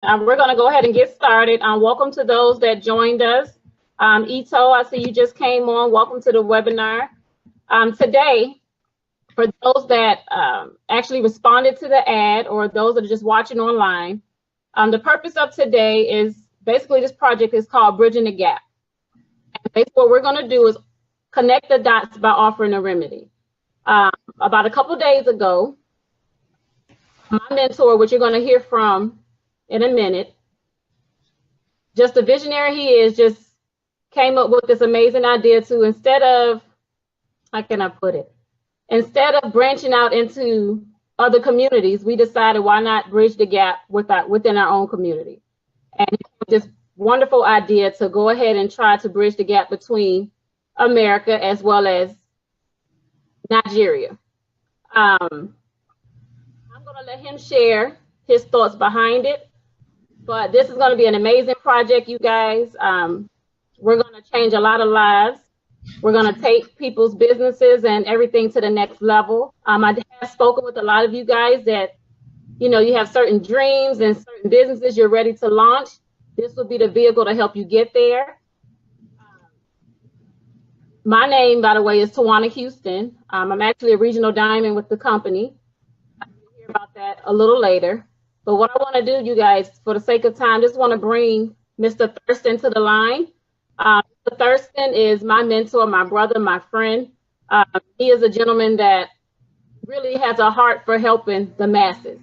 We're going to go ahead and get started. Welcome to those that joined us. Ito, I see you just came on. Welcome to the webinar. Today, for those that actually responded to the ad or those that are just watching online, the purpose of today is basically this project is called Bridging the Gap. And basically what we're going to do is connect the dots by offering a remedy. About a couple of days ago, my mentor, which you're going to hear from in a minute, just the visionary he is, just came up with this amazing idea to, instead of, how can I put it? Instead of branching out into other communities, we decided why not bridge the gap within our own community. And this wonderful idea to go ahead and try to bridge the gap between America as well as Nigeria. I'm going to let him share his thoughts behind it. But this is going to be an amazing project, you guys. We're going to change a lot of lives. We're going to take people's businesses and everything to the next level. I have spoken with a lot of you guys that, you have certain dreams and certain businesses you're ready to launch. This will be the vehicle to help you get there. My name, by the way, is Tawana Houston. I'm actually a regional diamond with the company. I'll hear about that a little later. But what I want to do, you guys, for the sake of time, just want to bring Mr. Thurston to the line. Mr. Thurston is my mentor, my brother, my friend. He is a gentleman that really has a heart for helping the masses.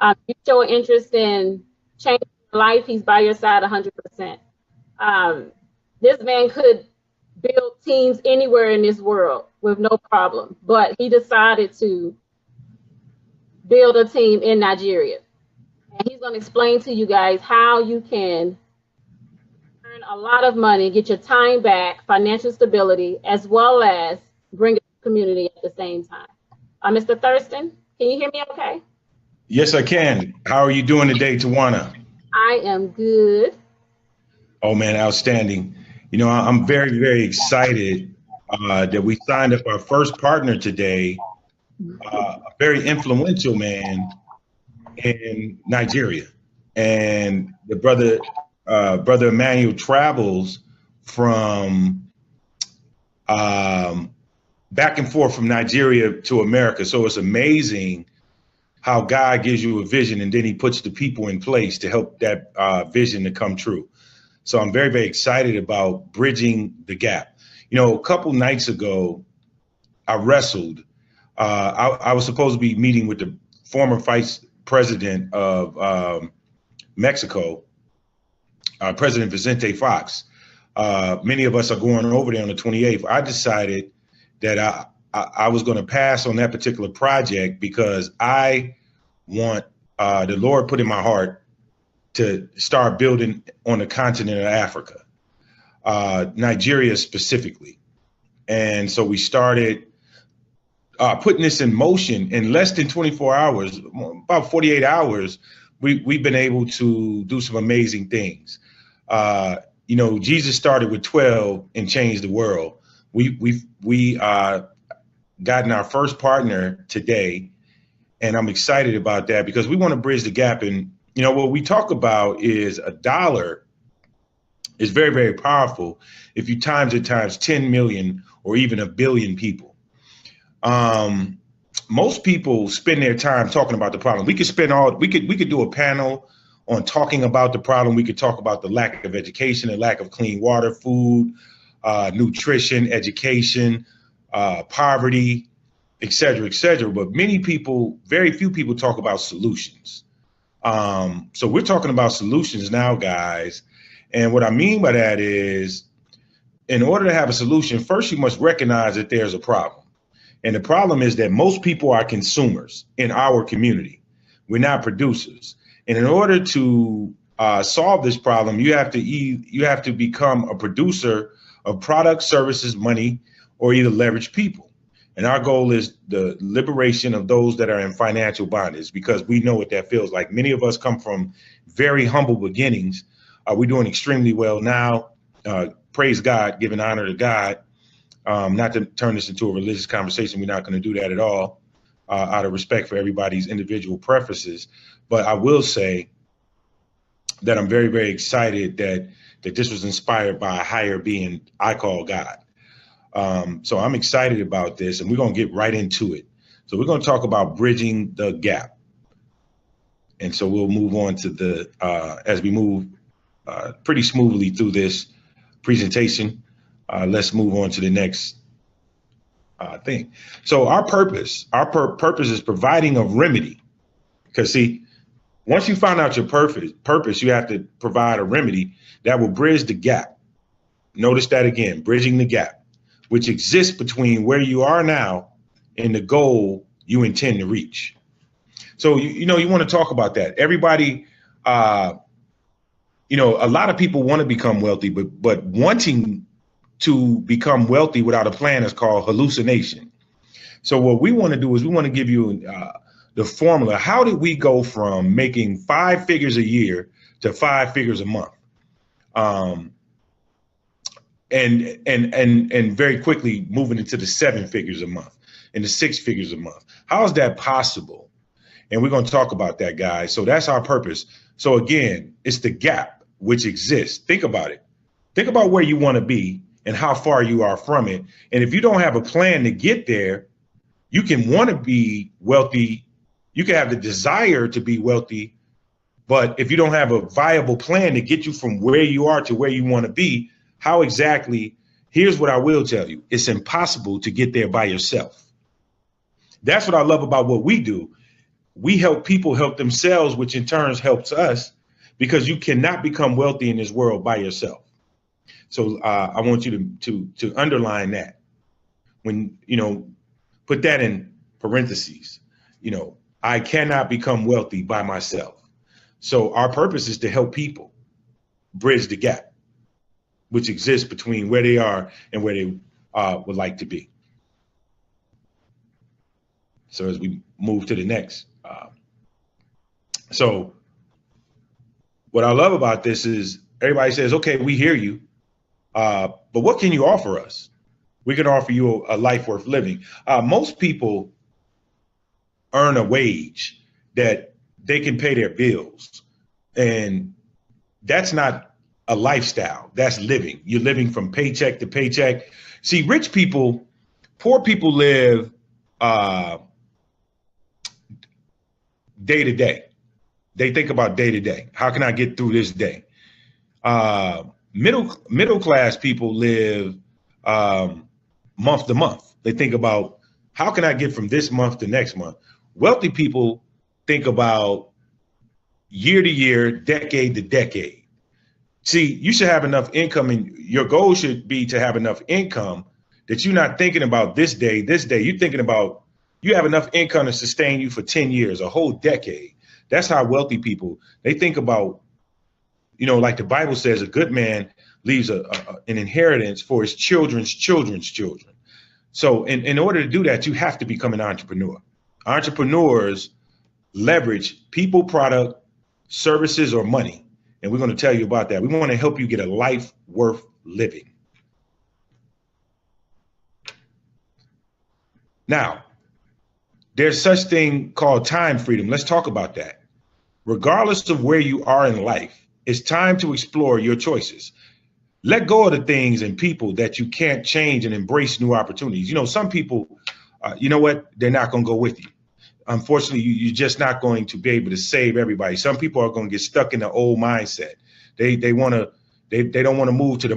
If you show an interest in changing life, he's by your side 100%. This man could build teams anywhere in this world with no problem, but he decided to build a team in Nigeria. And he's going to explain to you guys how you can earn a lot of money, get your time back, financial stability, as well as bring a community at the same time. Mr. Thurston, can you hear me okay? Yes, I can. How are you doing today, Tawana? I am good. Oh, man, outstanding. I'm very, very excited that we signed up our first partner today, a very influential man in Nigeria. And the brother Emmanuel travels from back and forth from Nigeria to America. So it's amazing how God gives you a vision and then he puts the people in place to help that vision to come true. So I'm very, very excited about bridging the gap. A couple nights ago, I wrestled. I was supposed to be meeting with the former vice president of Mexico, President Vicente Fox. Many of us are going over there on the 28th. I decided that I was going to pass on that particular project because I want the Lord put in my heart to start building on the continent of Africa, Nigeria specifically. And so we started putting this in motion in less than 24 hours, about 48 hours. We've been able to do some amazing things. Jesus started with 12 and changed the world. We gotten our first partner today, and I'm excited about that because we want to bridge the gap. And what we talk about is a dollar is very, very powerful if you times it times 10 million or even a billion people. Most people spend their time talking about the problem. We could do a panel on talking about the problem. We could talk about the lack of education and lack of clean water, food, nutrition, education, poverty, et cetera, et cetera. But very few people talk about solutions. So we're talking about solutions now, guys. And what I mean by that is, in order to have a solution, first you must recognize that there's a problem. And the problem is that most people are consumers in our community. We're not producers. And in order to solve this problem, you have to become a producer of products, services, money, or either leverage people. And our goal is the liberation of those that are in financial bondage, because we know what that feels like. Many of us come from very humble beginnings. We're doing extremely well now. Praise God, giving honor to God. Not to turn this into a religious conversation. We're not going to do that at all, out of respect for everybody's individual preferences. But I will say that I'm very, very excited that this was inspired by a higher being I call God. So I'm excited about this, and we're going to get right into it. So we're going to talk about bridging the gap. And so we'll move on to the, as we move pretty smoothly through this presentation, let's move on to the next thing. So our purpose is providing a remedy. Because see, once you find out your purpose, you have to provide a remedy that will bridge the gap. Notice that again, bridging the gap, which exists between where you are now and the goal you intend to reach. So, you want to talk about that. Everybody, a lot of people want to become wealthy, but wanting to become wealthy without a plan is called hallucination. So what we want to do is we want to give you the formula. How did we go from making 5 figures a year to 5 figures a month? And very quickly moving into the 7 figures a month and the 6 figures a month. How is that possible? And we're going to talk about that, guys. So that's our purpose. So again, it's the gap which exists. Think about it. Think about where you want to be and how far you are from it. And if you don't have a plan to get there, you can want to be wealthy. You can have the desire to be wealthy, but if you don't have a viable plan to get you from where you are to where you want to be, how exactly? Here's what I will tell you. It's impossible to get there by yourself. That's what I love about what we do. We help people help themselves, which in turn helps us, because you cannot become wealthy in this world by yourself. So I want you to underline that. When, put that in parentheses, I cannot become wealthy by myself. So our purpose is to help people bridge the gap, which exists between where they are and where they would like to be. So as we move to the next. So what I love about this is everybody says, okay, we hear you, but what can you offer us? We can offer you a life worth living. Most people earn a wage that they can pay their bills. And that's not a lifestyle. That's living. You're living from paycheck to paycheck. See, rich people, poor people live day to day. They think about day to day. How can I get through this day? Middle class people live month to month. They think about how can I get from this month to next month? Wealthy people think about year to year, decade to decade. See, you should have enough income, and your goal should be to have enough income that you're not thinking about this day. You're thinking about you have enough income to sustain you for 10 years, a whole decade. That's how wealthy people, they think about, like the Bible says, a good man leaves an inheritance for his children's children's children. So in order to do that, you have to become an entrepreneur. Entrepreneurs leverage people, product, services, or money. And we're going to tell you about that. We want to help you get a life worth living. Now, there's such thing called time freedom. Let's talk about that. Regardless of where you are in life, it's time to explore your choices. Let go of the things and people that you can't change and embrace new opportunities. Some people, they're not going to go with you. Unfortunately, you're just not going to be able to save everybody. Some people are going to get stuck in the old mindset. They don't want to move to the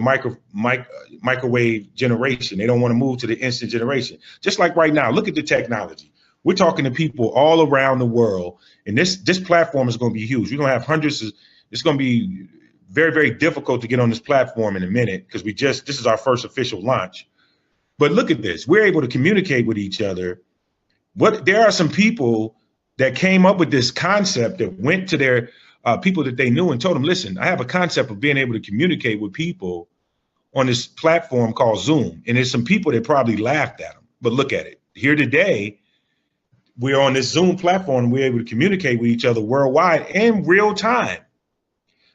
microwave generation. They don't want to move to the instant generation. Just like right now, look at the technology. We're talking to people all around the world, and this platform is going to be huge. We're going to have hundreds of, it's going to be very, very difficult to get on this platform in a minute because this is our first official launch. But look at this. We're able to communicate with each other. There are some people that came up with this concept that went to their people that they knew and told them, listen, I have a concept of being able to communicate with people on this platform called Zoom. And there's some people that probably laughed at them. But look at it. Here today, we're on this Zoom platform. We're able to communicate with each other worldwide in real time.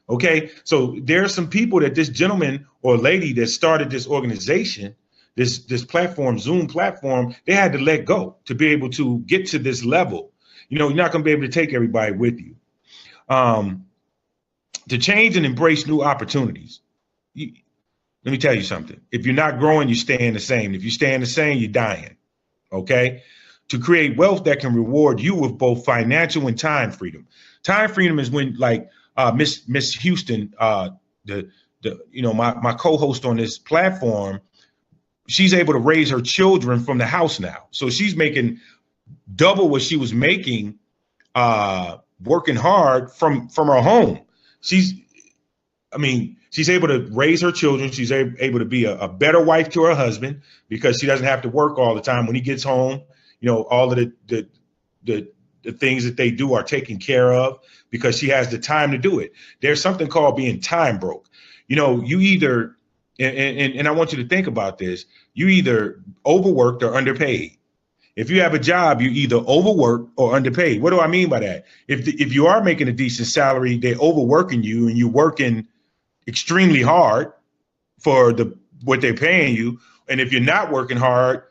Okay, so there are some people that this gentleman or lady that started this organization, this platform, Zoom platform, they had to let go to be able to get to this level. You're not going to be able to take everybody with you. to change and embrace new opportunities. Let me tell you something. If you're not growing, you're staying the same. If you're staying the same, you're dying. Okay. To create wealth that can reward you with both financial and time freedom. Time freedom is when, like Miss Houston, my co-host on this platform, she's able to raise her children from the house now. So she's making double what she was making working hard from her home. She's able to raise her children. She's able to be a better wife to her husband because she doesn't have to work all the time. When he gets home, all of the things that they do are taken care of because she has the time to do it. There's something called being time broke. You either, and I want you to think about this, you either overworked or underpaid. If you have a job, you either overwork or underpaid. What do I mean by that? If you are making a decent salary, they're overworking you and you're working extremely hard for what they're paying you. And if you're not working hard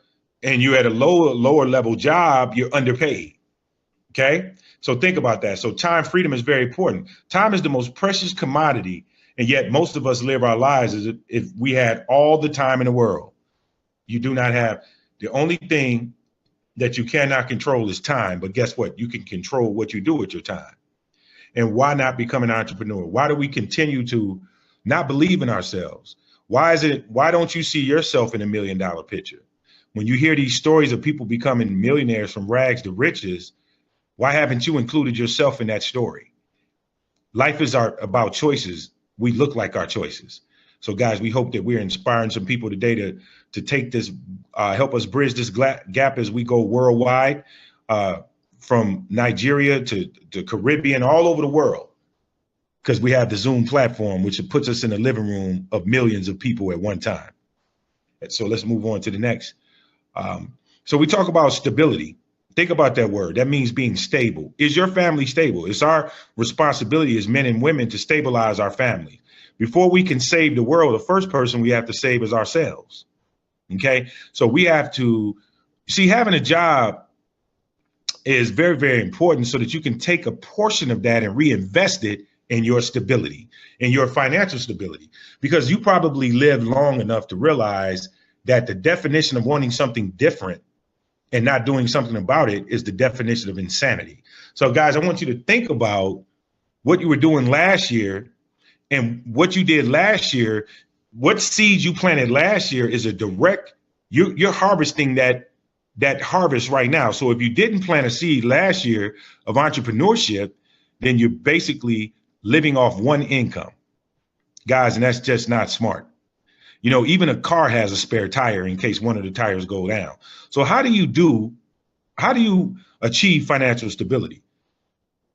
and you're at a lower level job, you're underpaid. Okay. So think about that. So time freedom is very important. Time is the most precious commodity. And yet most of us live our lives as if we had all the time in the world. You do not have. The only thing that you cannot control is time. But guess what? You can control what you do with your time. And why not become an entrepreneur? Why do we continue to not believe in ourselves? Why don't you see yourself in $1 million picture? When you hear these stories of people becoming millionaires from rags to riches, why haven't you included yourself in that story? Life is about choices. We look like our choices. So guys, we hope that we're inspiring some people today to take this, help us bridge this gap as we go worldwide, from Nigeria to the Caribbean, all over the world, because we have the Zoom platform, which puts us in the living room of millions of people at one time. So let's move on to the next. So we talk about stability. Think about that word. That means being stable. Is your family stable? It's our responsibility as men and women to stabilize our family. Before we can save the world, the first person we have to save is ourselves. Okay. So we have to see, having a job is very, very important so that you can take a portion of that and reinvest it in your stability, in your financial stability, because you probably lived long enough to realize that the definition of wanting something different and not doing something about it is the definition of insanity. So guys, I want you to think about what you were doing last year and what you did last year. What seeds you planted last year is a direct, you're harvesting that harvest right now. So if you didn't plant a seed last year of entrepreneurship, then you're basically living off one income, guys. And that's just not smart. Even a car has a spare tire in case one of the tires go down. So how do you achieve financial stability?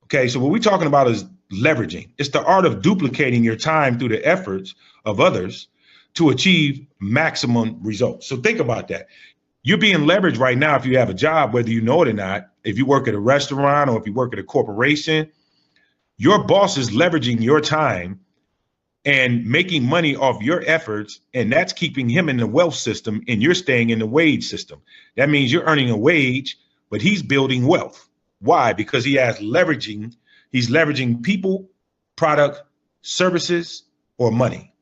Okay, so what we're talking about is leveraging. It's the art of duplicating your time through the efforts of others to achieve maximum results. So think about that. You're being leveraged right now if you have a job, whether you know it or not. If you work at a restaurant or if you work at a corporation, your boss is leveraging your time and making money off your efforts, and that's keeping him in the wealth system and you're staying in the wage system. That means you're earning a wage, but he's building wealth. Why? Because he's leveraging people, product, services, or money.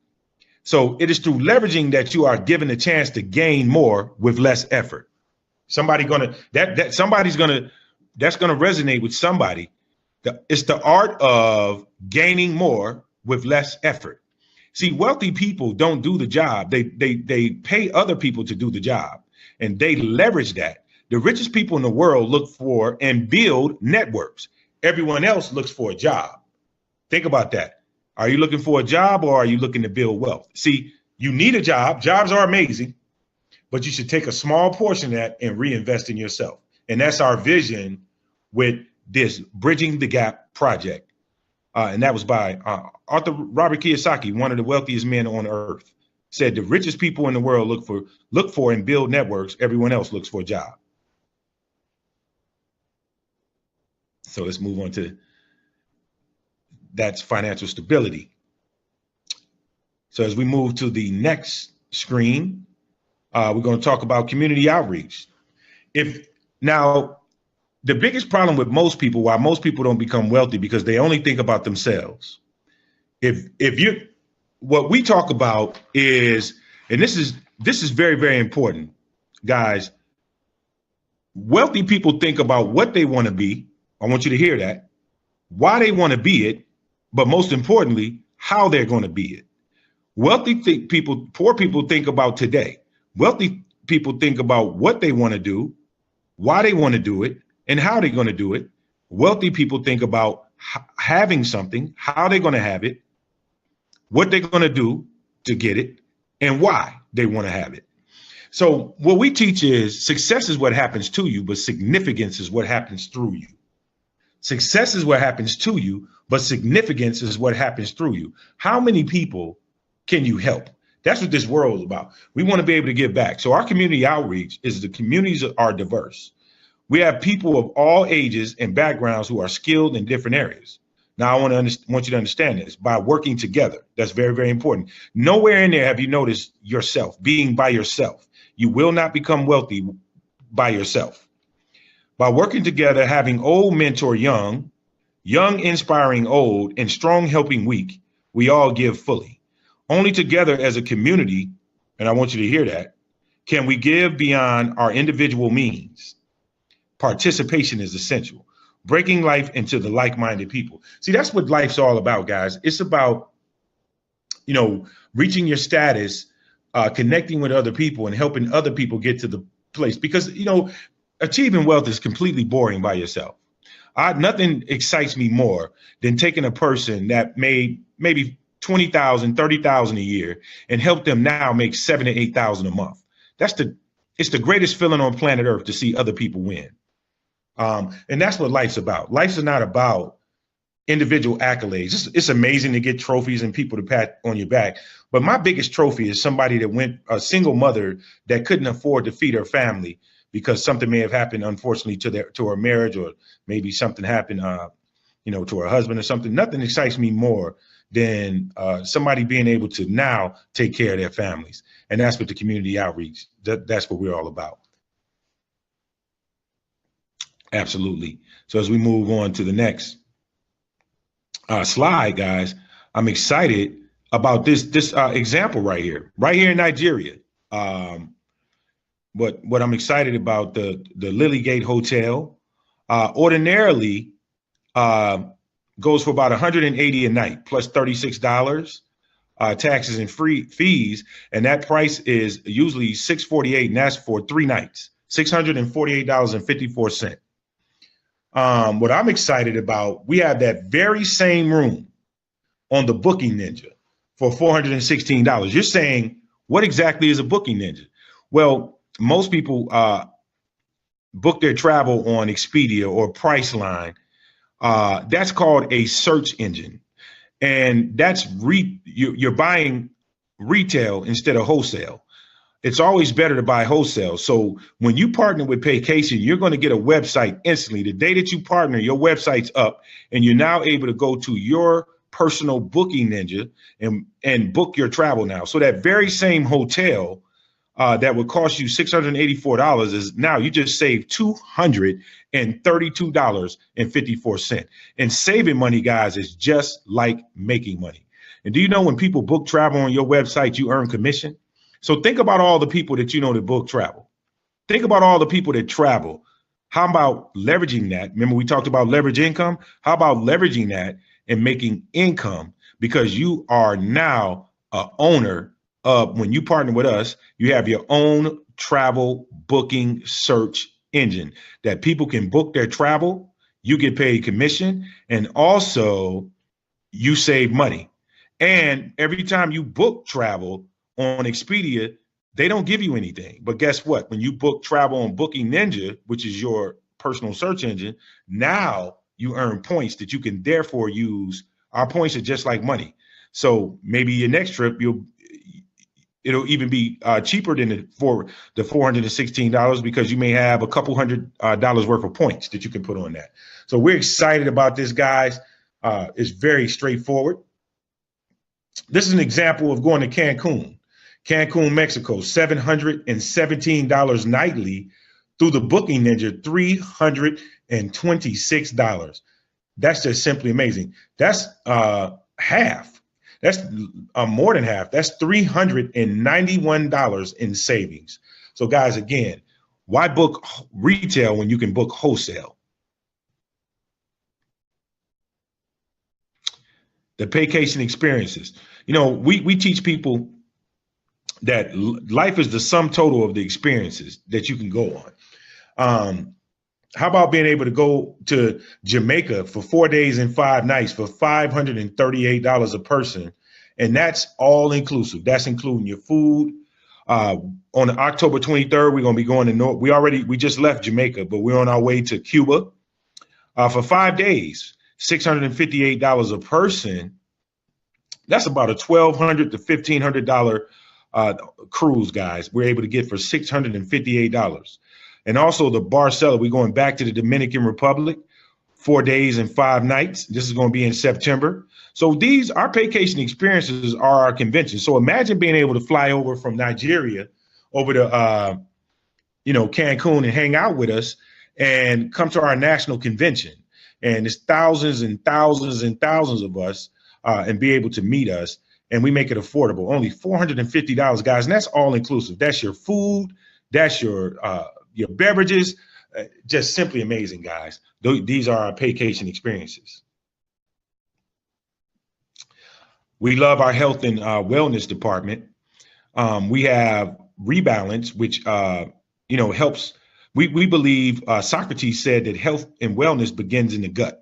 So it is through leveraging that you are given a chance to gain more with less effort. That's gonna resonate with somebody. It's the art of gaining more with less effort. See, wealthy people don't do the job. They pay other people to do the job, and they leverage that. The richest people in the world look for and build networks. Everyone else looks for a job. Think about that. Are you looking for a job or are you looking to build wealth? See, you need a job. Jobs are amazing, but you should take a small portion of that and reinvest in yourself. And that's our vision with this Bridging the Gap project. And that was by Arthur Robert Kiyosaki, one of the wealthiest men on earth, said the richest people in the world look for and build networks. Everyone else looks for a job. So let's move on to that's financial stability. So as we move to the next screen, we're going to talk about community outreach. Now, the biggest problem with most people, why most people don't become wealthy, because they only think about themselves. If you, what we talk about is, and this is very, very important, guys. Wealthy people think about what they want to be. I want you to hear that. Why they want to be it, but most importantly, how they're going to be it. Poor people think about today. Wealthy people think about what they want to do, why they want to do it, and how they're going to do it. Wealthy people think about having something, how they're going to have it, what they're going to do to get it, and why they want to have it. So what we teach is success is what happens to you, but significance is what happens through you. Success is what happens to you, but significance is what happens through you. How many people can you help? That's what this world is about. We want to be able to give back. So our community outreach is the communities are diverse. We have people of all ages and backgrounds who are skilled in different areas. Now, I want you to understand this. By working together, that's very, very important. Nowhere in there have you noticed yourself, being by yourself. You will not become wealthy by yourself. By working together, having old mentor young, young inspiring old, and strong helping weak, we all give fully. Only together as a community, and I want you to hear that, can we give beyond our individual means. Participation is essential. Breaking life into the like-minded people. See, that's what life's all about, guys. It's about, reaching your status, connecting with other people and helping other people get to the place. Because, achieving wealth is completely boring by yourself. Nothing excites me more than taking a person that made maybe 20,000, 30,000 a year and help them now make 7,000 to 8,000 a month. It's the greatest feeling on planet Earth to see other people win. And that's what life's about. Life's not about individual accolades. It's amazing to get trophies and people to pat on your back. But my biggest trophy is somebody that went, a single mother that couldn't afford to feed her family because something may have happened, unfortunately, to her marriage, or maybe something happened, to her husband or something. Nothing excites me more than somebody being able to now take care of their families. And that's what the community outreach, that's what we're all about. Absolutely. So as we move on to the next slide, guys, I'm excited about this example right here in Nigeria. What I'm excited about, the Lilygate Hotel, ordinarily goes for about $180 a night plus $36, taxes and free fees, and that price is usually $648, and that's for 3 nights, $648.54. What I'm excited about, we have that very same room on the Booking Ninja for $416. You're saying, what exactly is a Booking Ninja? Well, most people book their travel on Expedia or Priceline. That's called a search engine. And that's you're buying retail instead of wholesale. It's always better to buy wholesale. So when you partner with Paycation, you're going to get a website instantly. The day that you partner, your website's up, and you're now able to go to your personal Booking Ninja and book your travel now. So that very same hotel that would cost you $684 is now you just saved $232.54. And saving money, guys, is just like making money. And do you know when people book travel on your website, you earn commission? So think about all the people that that book travel. Think about all the people that travel. How about leveraging that? Remember, we talked about leverage income. How about leveraging that and making income? Because you are now an owner of, when you partner with us, you have your own travel booking search engine that people can book their travel. You get paid commission, and also you save money. And every time you book travel on Expedia, they don't give you anything. But guess what? When you book travel on Booking Ninja, which is your personal search engine, now you earn points that you can therefore use. Our points are just like money. So maybe your next trip, it'll even be cheaper than the $416 because you may have a couple $100 worth of points that you can put on that. So we're excited about this, guys. It's very straightforward. This is an example of going to Cancun, Mexico, $717 nightly through the Booking Ninja, $326. That's just simply amazing. That's half That's more than half. That's $391 in savings. So guys, again, why book retail when you can book wholesale? The vacation experiences. You know, we teach people that life is the sum total of the experiences that you can go on. How about being able to go to Jamaica for 4 days and 5 nights for $538 a person? And that's all inclusive. That's including your food. On October 23rd, we're going to be going to North. We just left Jamaica, but we're on our way to Cuba for 5 days, $658 a person. That's about a $1,200 to $1,500 cruise, guys. We're able to get for $658. And also the Barcelona, we're going back to the Dominican Republic, 4 days and 5 nights. This is going to be in September. So our vacation experiences are our convention. So imagine being able to fly over from Nigeria over to, Cancun and hang out with us and come to our national convention. And it's thousands and thousands and thousands of us and be able to meet us. And we make it affordable, only $450, guys. And that's all inclusive. That's your food. That's your beverages. Just simply amazing, guys. These are our vacation experiences. We love our health and wellness department. We have Rebalance, which helps. We believe Socrates said that health and wellness begins in the gut.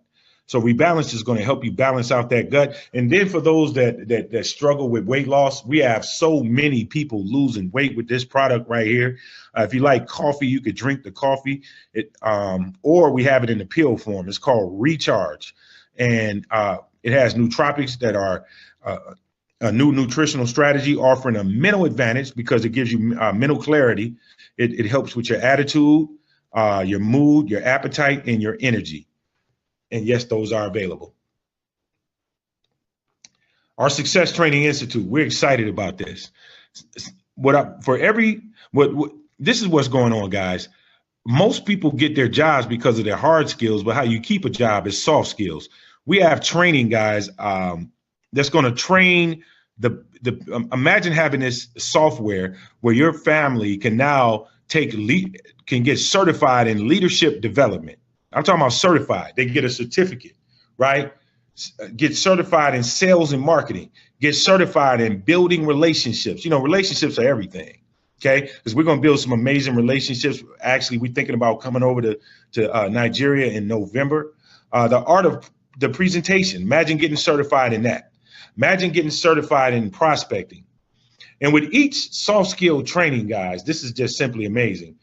So Rebalance is going to help you balance out that gut. And then for those that struggle with weight loss, we have so many people losing weight with this product right here. If you like coffee, you could drink the coffee, or we have it in the pill form. It's called Recharge. And it has nootropics that are a new nutritional strategy offering a mental advantage because it gives you mental clarity. It helps with your attitude, your mood, your appetite, and your energy. And yes, those are available. Our Success Training Institute, we're excited about this. This is what's going on, guys. Most people get their jobs because of their hard skills, but how you keep a job is soft skills. We have training, guys, that's going to train imagine having this software where your family can now can get certified in leadership development. I'm talking about certified. They get a certificate, right? Get certified in sales and marketing. Get certified in building relationships. Relationships are everything, okay? Because we're going to build some amazing relationships. Actually, we're thinking about coming over to Nigeria in November. The art of the presentation. Imagine getting certified in that. Imagine getting certified in prospecting. And with each soft skill training, guys, this is just simply amazing.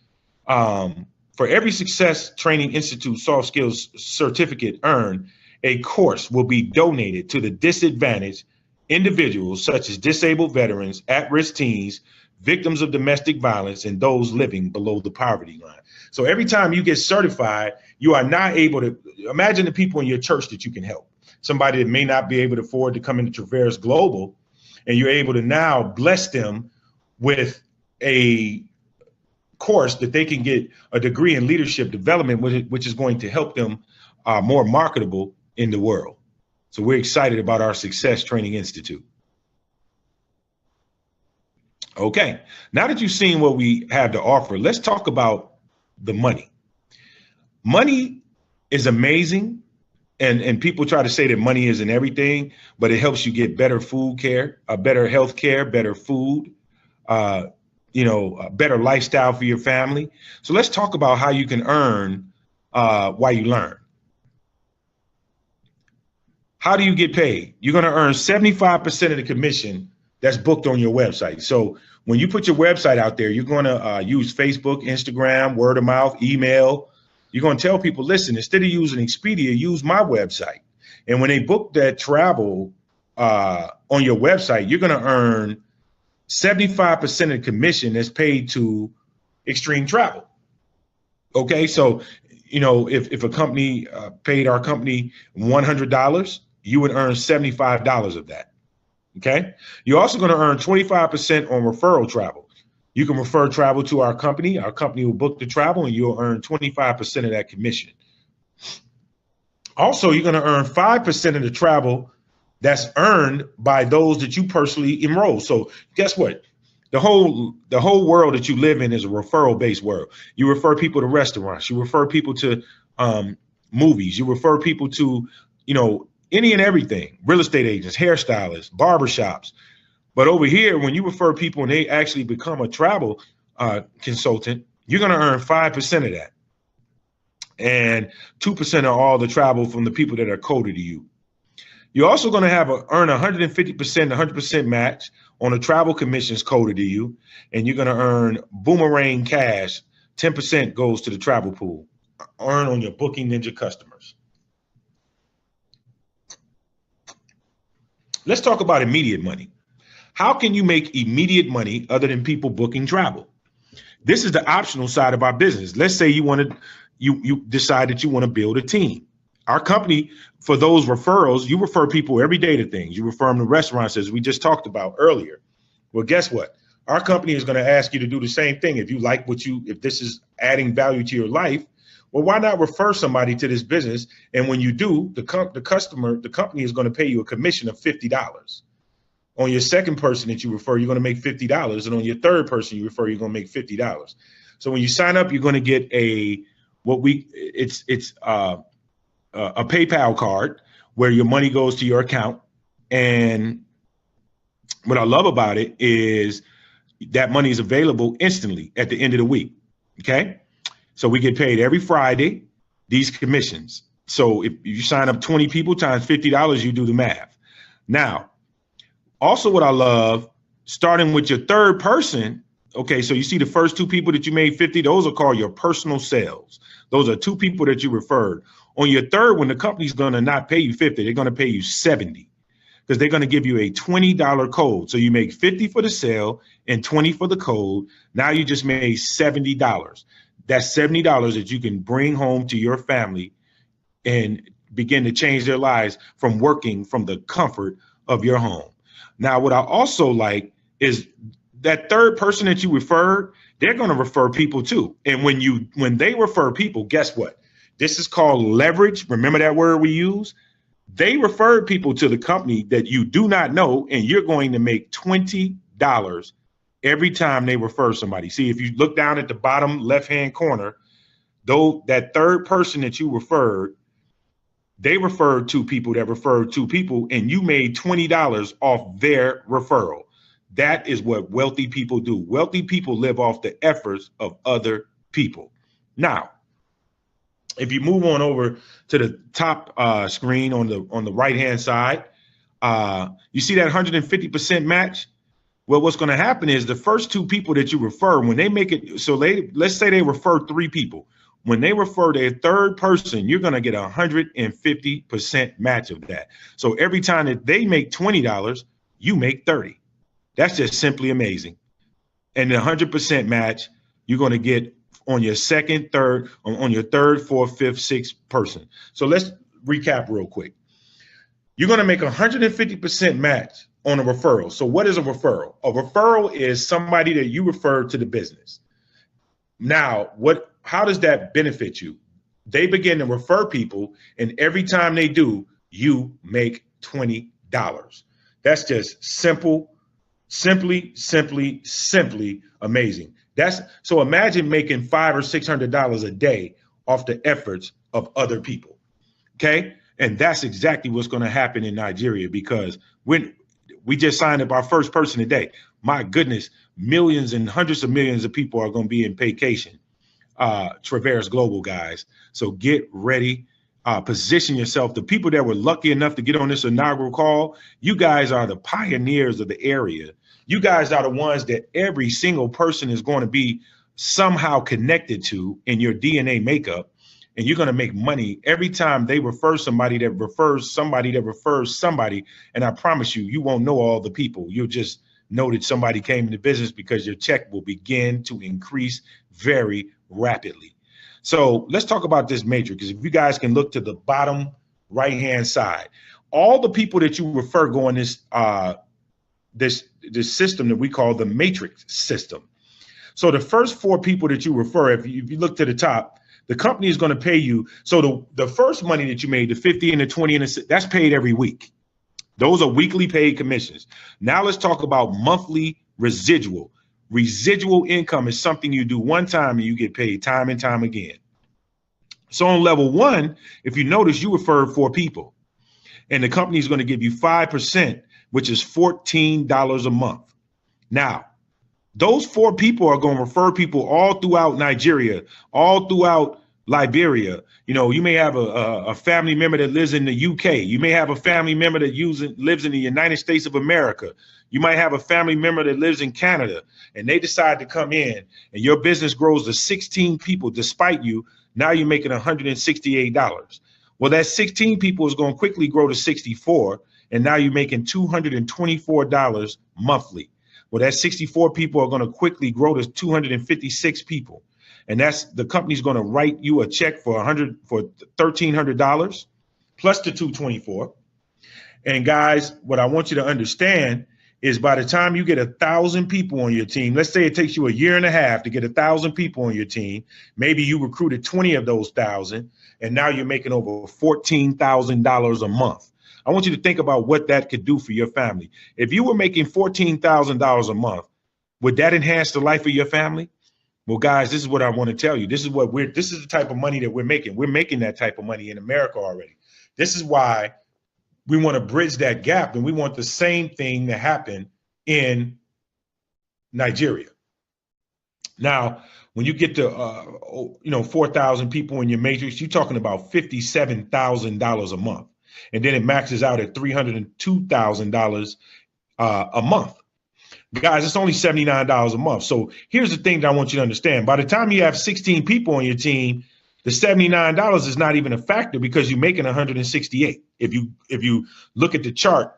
For every Success Training Institute soft skills certificate earned, a course will be donated to the disadvantaged individuals such as disabled veterans, at-risk teens, victims of domestic violence, and those living below the poverty line. So every time you get certified, you are now able to imagine the people in your church that you can help. Somebody that may not be able to afford to come into Traverse Global, and you're able to now bless them with a course that they can get a degree in leadership development, which is going to help them more marketable in the world. So we're excited about our Success Training Institute. Okay, now that you've seen what we have to offer, let's talk about the money. Money is amazing, and people try to say that money isn't everything, but it helps you get better food care, better health care, better food, a better lifestyle for your family. So let's talk about how you can earn while you learn. How do you get paid? You're going to earn 75% of the commission that's booked on your website. So when you put your website out there, you're going to use Facebook, Instagram, word of mouth, email. You're going to tell people, listen, instead of using Expedia, use my website. And when they book that travel on your website, you're going to earn 75% of the commission that's paid to Extreme Travel. Okay, so if a company paid our company $100, you would earn $75 of that. Okay, you're also going to earn 25% on referral travel. You can refer travel to our company. Our company will book the travel, and you'll earn 25% of that commission. Also, you're going to earn 5% of the travel that's earned by those that you personally enroll. So guess what? The whole world that you live in is a referral based world. You refer people to restaurants, you refer people to movies, you refer people to, any and everything, real estate agents, hairstylists, barbershops. But over here, when you refer people and they actually become a travel consultant, you're going to earn 5% of that. And 2% of all the travel from the people that are coded to you. You're also going to earn 150%, 100% match on the travel commissions coded to you. And you're going to earn boomerang cash. 10% goes to the travel pool. Earn on your Booking Ninja customers. Let's talk about immediate money. How can you make immediate money other than people booking travel? This is the optional side of our business. Let's say you decide that you want to build a team. Our company, for those referrals, you refer people every day to things. You refer them to restaurants, as we just talked about earlier. Well, guess what? Our company is going to ask you to do the same thing. If you like if this is adding value to your life, well, why not refer somebody to this business? And when you do, the company is going to pay you a commission of $50. On your second person that you refer, you're going to make $50. And on your third person you refer, you're going to make $50. So when you sign up, you're going to get a PayPal card where your money goes to your account. And what I love about it is that money is available instantly at the end of the week. Okay. So we get paid every Friday, these commissions. So if you sign up 20 people times $50, you do the math. Now, also what I love, starting with your third person. Okay, so you see the first two people that you made 50, those are called your personal sales. Those are two people that you referred. On your third one, the company's going to not pay you 50, they're going to pay you 70 because they're going to give you a $20 code. So you make 50 for the sale and 20 for the code. Now you just made $70. That's $70 that you can bring home to your family and begin to change their lives from working from the comfort of your home. Now, what I also like is that third person that you referred, they're going to refer people too. And when they refer people, guess what? This is called leverage. Remember that word we use? They referred people to the company that you do not know, and you're going to make $20 every time they refer somebody. See, if you look down at the bottom left-hand corner, though that third person that you referred, they referred two people that referred two people, and you made $20 off their referral. That is what wealthy people do. Wealthy people live off the efforts of other people. Now, if you move on over to the top screen on the right-hand side, you see that 150% match? Well, what's going to happen is the first two people that you refer, when they make it, so let's say they refer three people. When they refer their third person, you're going to get 150% match of that. So every time that they make $20, you make 30. That's just simply amazing. And the 100% match, you're going to get on your second, third, on your third, fourth, fifth, sixth person. So let's recap real quick. You're going to make 150% match on a referral. So what is a referral? A referral is somebody that you refer to the business. Now, how does that benefit you? They begin to refer people, and every time they do, you make $20. That's just simply amazing. So imagine making $500 or $600 a day off the efforts of other people. Okay. And that's exactly what's going to happen in Nigeria, because when we just signed up our first person today, my goodness, millions and hundreds of millions of people are going to be in vacation. Traverse Global, guys. So get ready, position yourself. The people that were lucky enough to get on this inaugural call, you guys are the pioneers of the area. You guys are the ones that every single person is going to be somehow connected to in your DNA makeup. And you're going to make money every time they refer somebody that refers somebody that refers somebody. And I promise you, you won't know all the people. You'll just know that somebody came into business, because your check will begin to increase very rapidly. So let's talk about this matrix. If you guys can look to the bottom right-hand side, all the people that you refer go in this system that we call the matrix system. So the first four people that you refer, if you look to the top, the company is going to pay you. So the first money that you made, the 50 and the 20 and that's paid every week. Those are weekly paid commissions. Now let's talk about monthly residual. Residual income is something you do one time and you get paid time and time again. So on level one, if you notice, you referred 4 people and the company is going to give you 5%, which is $14 a month. Now, those 4 people are going to refer people all throughout Nigeria, all throughout Liberia. You know, you may have a family member that lives in the UK. You may have a family member that lives in the United States of America. You might have a family member that lives in Canada, and they decide to come in, and your business grows to 16 people despite you. Now you're making $168. Well, that 16 people is going to quickly grow to 64, and now you're making $224 monthly. Well, that 64 people are going to quickly grow to 256 people. And that's the company's going to write you a check for $1,300 plus the 224. And guys, what I want you to understand is by the time you get 1,000 people on your team, let's say it takes you a year and a half to get 1,000 people on your team. Maybe you recruited 20 of those 1,000, and now you're making over $14,000 a month. I want you to think about what that could do for your family. If you were making $14,000 a month, would that enhance the life of your family? Well, guys, this is what I want to tell you. This is the type of money that we're making. We're making that type of money in America already. This is why we want to bridge that gap, and we want the same thing to happen in Nigeria. Now, when you get to 4,000 people in your matrix, you're talking about $57,000 a month. And then it maxes out at $302,000 a month. Guys, it's only $79 a month. So here's the thing that I want you to understand. By the time you have 16 people on your team, the $79 is not even a factor because you're making $168. If you look at the chart,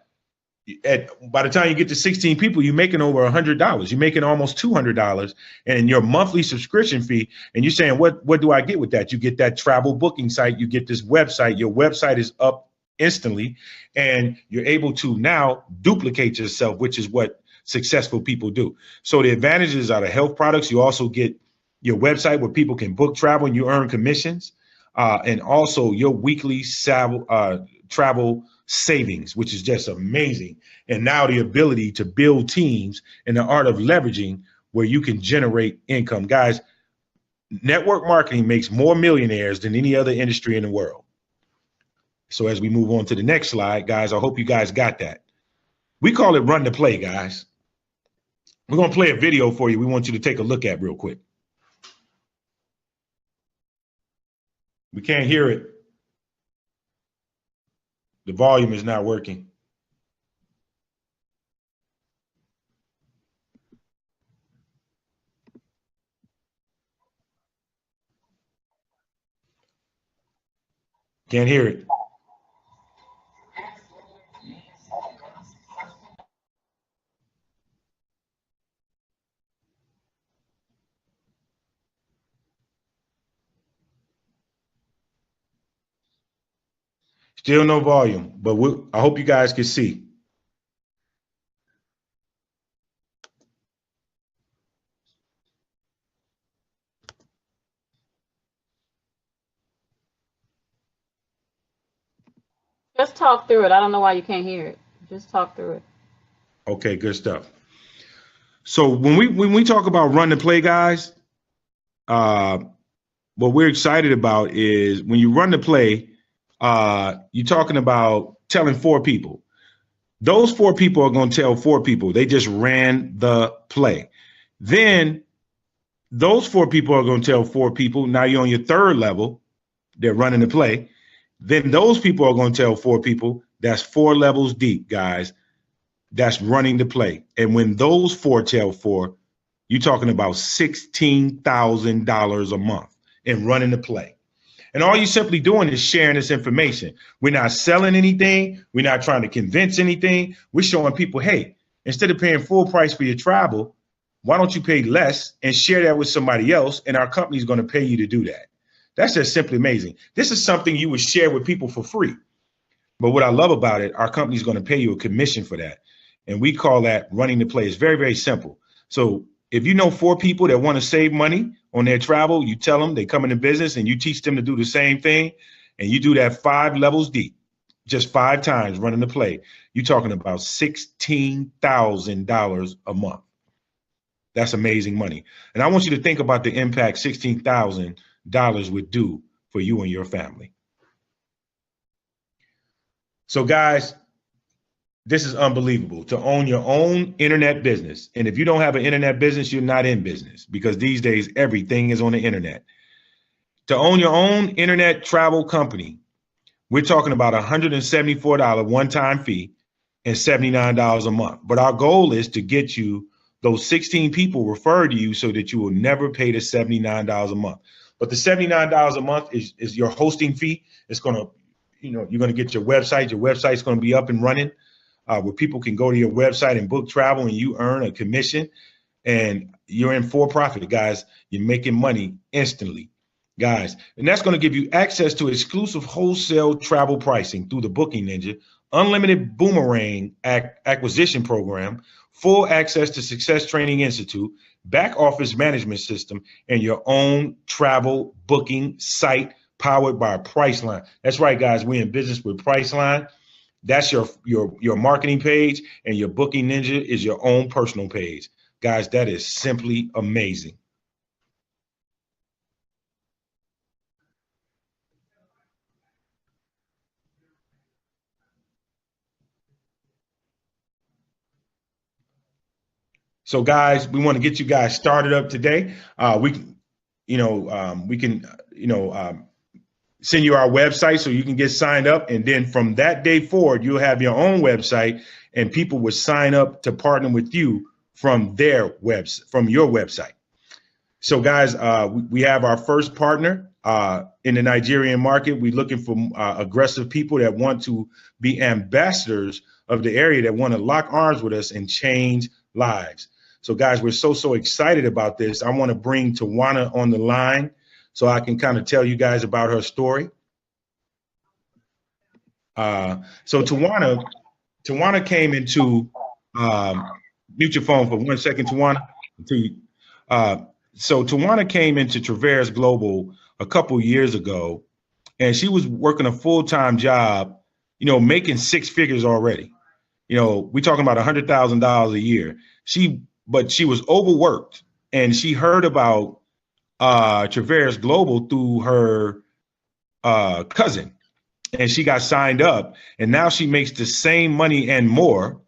by the time you get to 16 people, you're making over $100. You're making almost $200, and your monthly subscription fee. And you're saying, what do I get with that? You get that travel booking site. You get this website. Your website is up instantly, and you're able to now duplicate yourself, which is what successful people do. So the advantages are the health products. You also get your website where people can book travel and you earn commissions, and also your weekly travel savings, which is just amazing. And now the ability to build teams and the art of leveraging where you can generate income. Guys, network marketing makes more millionaires than any other industry in the world. So as we move on to the next slide, guys, I hope you guys got that. We call it run the play, guys. We're going to play a video for you. We want you to take a look at real quick. We can't hear it. The volume is not working. Can't hear it. Still no volume, but I hope you guys can see. Just talk through it. I don't know why you can't hear it. Just talk through it. Okay, good stuff. So when we talk about run the play, guys, what we're excited about is when you run the play, you're talking about telling 4 people. Those 4 people are going to tell 4 people. They just ran the play. Then those 4 people are going to tell 4 people. Now you're on your 3rd level. They're running the play. Then those people are going to tell 4 people. That's 4 levels deep, guys. That's running the play. And when those 4 tell 4, you're talking about $16,000 a month in running the play. And all you're simply doing is sharing this information. We're not selling anything. We're not trying to convince anything. We're showing people, hey, instead of paying full price for your travel, why don't you pay less and share that with somebody else? And our company is going to pay you to do that. That's just simply amazing. This is something you would share with people for free. But what I love about it, our company is going to pay you a commission for that. And we call that running the play. It's very, very simple. So if you know 4 people that want to save money on their travel, you tell them they come into business and you teach them to do the same thing. And you do that 5 levels deep. just 5 times running the play, you're talking about $16,000 a month. That's amazing money. And I want you to think about the impact $16,000 would do for you and your family. So guys, this is unbelievable to own your own internet business. And if you don't have an internet business, you're not in business, because these days everything is on the internet. To own your own internet travel company, we're talking about $174 one-time fee and $79 a month. But our goal is to get you those 16 people referred to you so that you will never pay the $79 a month. But the $79 a month is your hosting fee. It's going to, you're going to get your website. Your website's going to be up and running, where people can go to your website and book travel, and you earn a commission, and you're in for profit, guys. You're making money instantly, guys. And that's going to give you access to exclusive wholesale travel pricing through the Booking Ninja, unlimited boomerang acquisition program, full access to Success Training Institute, back office management system, and your own travel booking site powered by Priceline. That's right, guys. We're in business with Priceline. That's your marketing page, and your Booking Ninja is your own personal page. Guys, that is simply amazing. So guys, we want to get you guys started up today. We can send you our website so you can get signed up. And then from that day forward, you'll have your own website, and people will sign up to partner with you from your website. So guys, we have our first partner in the Nigerian market. We're looking for aggressive people that want to be ambassadors of the area, that want to lock arms with us and change lives. So guys, we're so excited about this. I want to bring Tawana on the line so I can kind of tell you guys about her story. So Tawana came into, mute your phone for 1 second, Tawana. So Tawana came into Traverse Global a couple years ago, and she was working a full-time job, making 6 figures already. We're talking about $100,000 a year. But she was overworked, and she heard about Traverse Global through her cousin, and she got signed up, and now she makes the same money and more,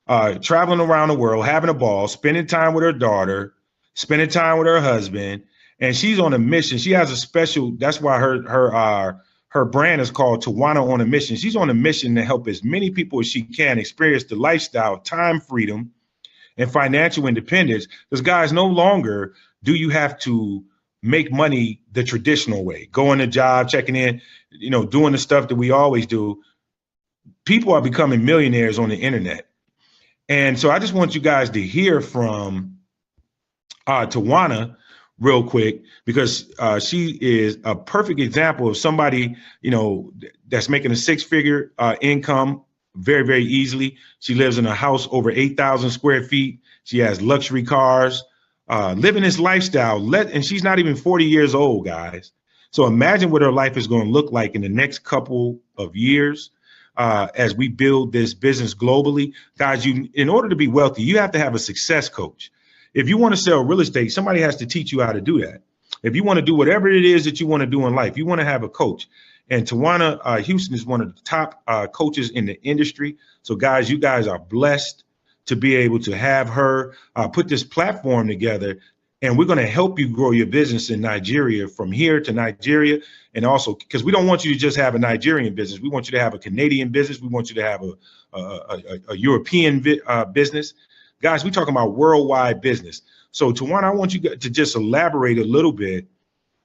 traveling around the world, having a ball, spending time with her daughter, spending time with her husband, and she's on a mission. She has a special, that's why her brand is called Tawana on a Mission. She's on a mission to help as many people as she can experience the lifestyle, time freedom, and financial independence. Because guys, no longer do you have to make money the traditional way, going to job, checking in, doing the stuff that we always do. People are becoming millionaires on the internet. And so I just want you guys to hear from Tawana real quick, because she is a perfect example of somebody, that's making a 6-figure income very, very easily. She lives in a house over 8,000 square feet. She has luxury cars, living this lifestyle, and she's not even 40 years old, guys. So imagine what her life is going to look like in the next couple of years as we build this business globally. Guys, in order to be wealthy, you have to have a success coach. If you want to sell real estate, somebody has to teach you how to do that. If you want to do whatever it is that you want to do in life, you want to have a coach. And Tawana Houston is one of the top coaches in the industry. So guys, you guys are blessed to be able to have her put this platform together. And we're going to help you grow your business in Nigeria, from here to Nigeria. And also, because we don't want you to just have a Nigerian business. We want you to have a Canadian business. We want you to have a European business. Guys, we're talking about worldwide business. So Tawana, I want you to just elaborate a little bit,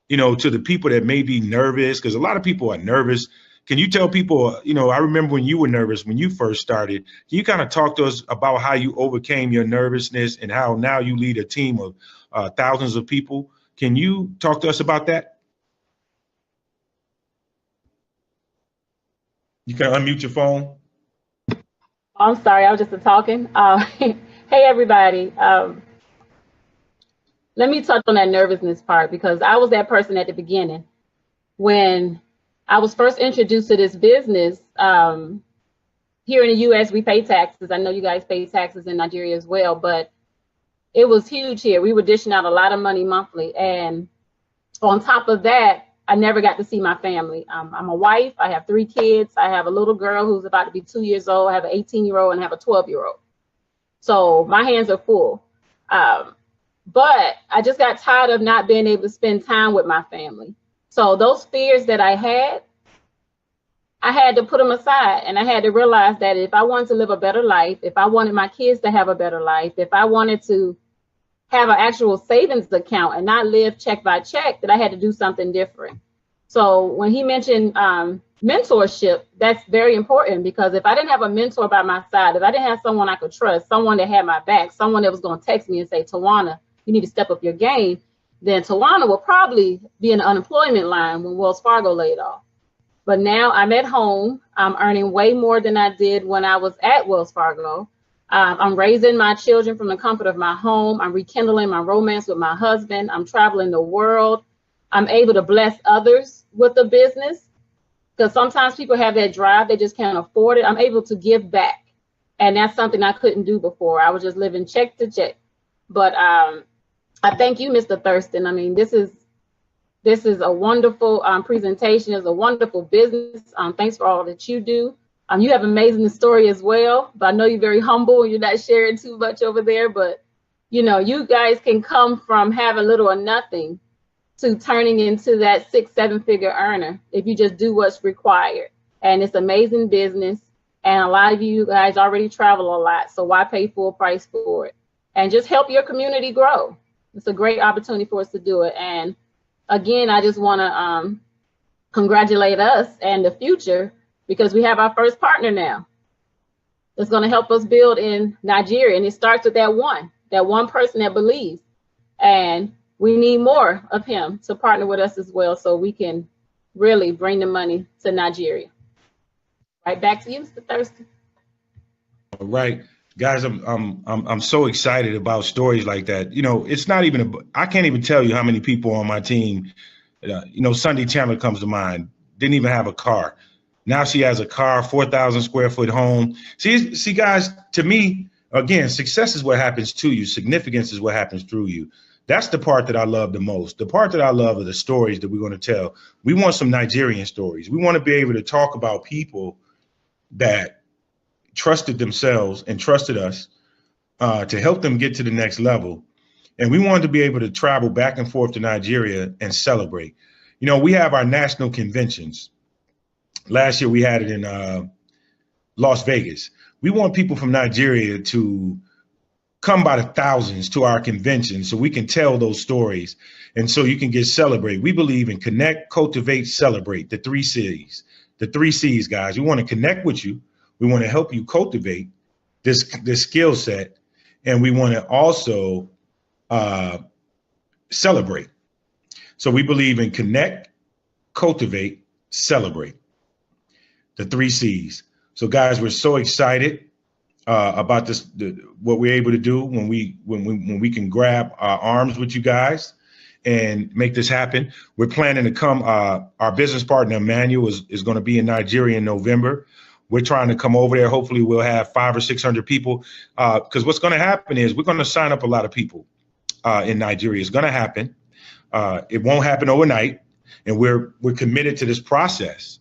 to the people that may be nervous, because a lot of people are nervous. Can you tell people, I remember when you were nervous when you first started. Can you kind of talk to us about how you overcame your nervousness and how now you lead a team of thousands of people? Can you talk to us about that? You can unmute your phone. I'm sorry, I was just talking. Hey, everybody. Let me touch on that nervousness part, because I was that person at the beginning. When I was first introduced to this business, here in the U.S., we pay taxes. I know you guys pay taxes in Nigeria as well, but it was huge here. We were dishing out a lot of money monthly. And on top of that, I never got to see my family. I'm a wife. I have 3 kids. I have a little girl who's about to be 2 years old. I have an 18-year-old and I have a 12-year-old. So my hands are full. But I just got tired of not being able to spend time with my family. So those fears that I had to put them aside, and I had to realize that if I wanted to live a better life, if I wanted my kids to have a better life, if I wanted to have an actual savings account and not live check by check, that I had to do something different. So when he mentioned mentorship, that's very important, because if I didn't have a mentor by my side, if I didn't have someone I could trust, someone that had my back, someone that was going to text me and say, Tawana, you need to step up your game, then Tawana will probably be in the unemployment line when Wells Fargo laid off. But now I'm at home. I'm earning way more than I did when I was at Wells Fargo. I'm raising my children from the comfort of my home. I'm rekindling my romance with my husband. I'm traveling the world. I'm able to bless others with the business, because sometimes people have that drive, they just can't afford it. I'm able to give back. And that's something I couldn't do before. I was just living check to check. But I thank you, Mr. Thurston. I mean, this is a wonderful presentation. It's a wonderful business. Thanks for all that you do. You have an amazing story as well, but I know you're very humble and you're not sharing too much over there. But, you know, you guys can come from having little or nothing to turning into that 6-7 figure earner if you just do what's required. And it's amazing business. And a lot of you guys already travel a lot, so why pay full price for it? And just help your community grow. It's a great opportunity for us to do it. And again, I just want to congratulate us and the future, because we have our first partner now that's going to help us build in Nigeria. And it starts with that one person that believes. And we need more of him to partner with us as well, so we can really bring the money to Nigeria. Right back to you, Mr. Thurston. All right. Guys, I'm so excited about stories like that. You know, it's not even I can't even tell you how many people on my team. You know, Sunday Chandler comes to mind. Didn't even have a car. Now she has a car, 4,000 square foot home. See, guys, to me, again, success is what happens to you. Significance is what happens through you. That's the part that I love the most. The part that I love are the stories that we're going to tell. We want some Nigerian stories. We want to be able to talk about people that trusted themselves and trusted us to help them get to the next level. And we wanted to be able to travel back and forth to Nigeria and celebrate. You know, we have our national conventions. Last year we had it in Las Vegas. We want people from Nigeria to come by the thousands to our convention so we can tell those stories and so you can get celebrated. We believe in connect, cultivate, celebrate, the 3 C's. The 3 C's, guys. We want to connect with you. We want to help you cultivate this skill set, and we want to also celebrate. So we believe in connect, cultivate, celebrate, the 3 C's. So guys, we're so excited about this, what we're able to do when we can grab our arms with you guys and make this happen. We're planning to come. Our business partner Emmanuel is going to be in Nigeria in November. We're trying to come over there. Hopefully we'll have 500 or 600 people, because what's going to happen is we're going to sign up a lot of people in Nigeria. It's going to happen. It won't happen overnight, and we're committed to this process,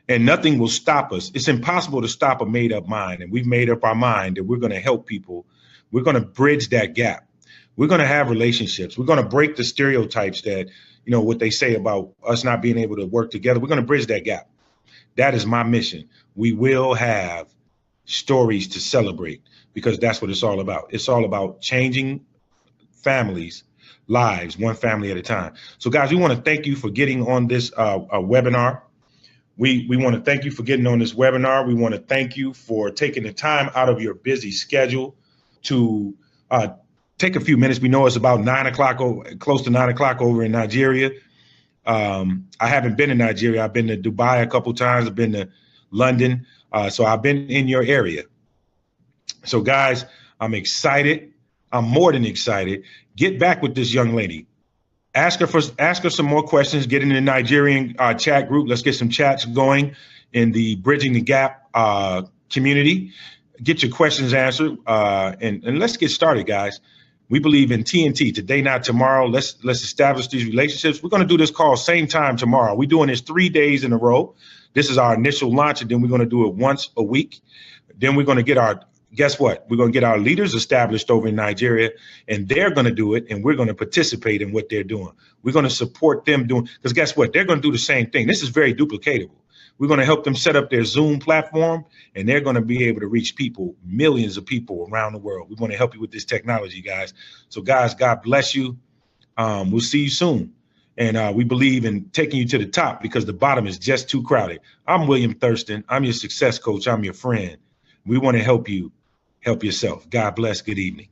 and nothing will stop us. It's impossible to stop a made-up mind, and we've made up our mind that we're going to help people. We're going to bridge that gap. We're going to have relationships. We're going to break the stereotypes that, you know, what they say about us not being able to work together. We're going to bridge that gap. That is my mission. We will have stories to celebrate, because that's what it's all about. It's all about changing families' lives, one family at a time. So guys, we want to thank you for getting on this webinar. We want to thank you for getting on this webinar. We want to thank you for taking the time out of your busy schedule to take a few minutes. We know it's about 9 o'clock, close to 9 o'clock over in Nigeria. I haven't been in Nigeria. I've been to Dubai a couple times. I've been to London. So I've been in your area. So guys, I'm excited. I'm more than excited. Get back with this young lady. Ask her some more questions. Get in the Nigerian chat group. Let's get some chats going. in the Bridging the Gap community. Get your questions answered, and let's get started, guys. We believe in TNT, today, not tomorrow. Let's establish these relationships. We're going to do this call same time tomorrow. We're doing this 3 days in a row. This is our initial launch, and then we're going to do it once a week. Then we're going to get our, guess what? We're going to get our leaders established over in Nigeria, and they're going to do it, and we're going to participate in what they're doing. We're going to support them doing, because guess what? They're going to do the same thing. This is very duplicatable. We're going to help them set up their Zoom platform, and they're going to be able to reach people, millions of people around the world. We want to help you with this technology, guys. So, guys, God bless you. We'll see you soon. And we believe in taking you to the top because the bottom is just too crowded. I'm William Thurston. I'm your success coach. I'm your friend. We want to help you help yourself. God bless. Good evening.